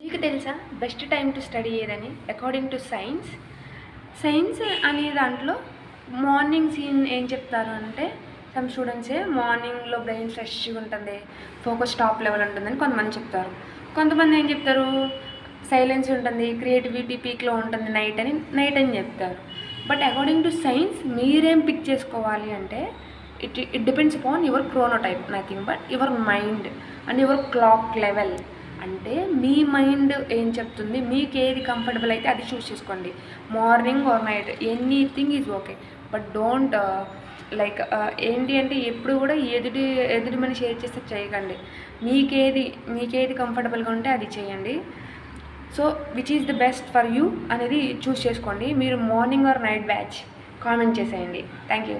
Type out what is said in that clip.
మీకు తెలుసా best time to study ఏదని? అకార్డింగ్ టు సైన్స్ అనే దాంట్లో మార్నింగ్ సీన్ ఏం చెప్తారు అంటే, సమ్ స్టూడెంట్సే మార్నింగ్లో బ్రెయిన్ ఫ్రెష్గా ఉంటుంది, ఫోకస్ టాప్ లెవెల్ ఉంటుందని కొంతమంది చెప్తారు. కొంతమంది ఏం చెప్తారు, సైలెన్స్ ఉంటుంది, క్రియేటివిటీ పీక్లో ఉంటుంది నైట్ అని చెప్తారు. బట్ అకార్డింగ్ టు సైన్స్ మీరేం పిక్ చేసుకోవాలి అంటే, it depends upon your chronotype, nothing but your mind and your clock level. అంటే మీ మైండ్ ఏం చెప్తుంది, మీకు ఏది కంఫర్టబుల్ అయితే అది చూస్ చేసుకోండి. Morning or night anything is okay, but don't ఏంటి అంటే ఎప్పుడు కూడా ఎదుటి మనిషి ఏది చేస్తే చేయకండి. మీకేది కంఫర్టబుల్గా ఉంటే అది చేయండి. So which is the best for you అనేది చూస్ చేసుకోండి. మీరు morning or night batch comment చేసేయండి. Thank you.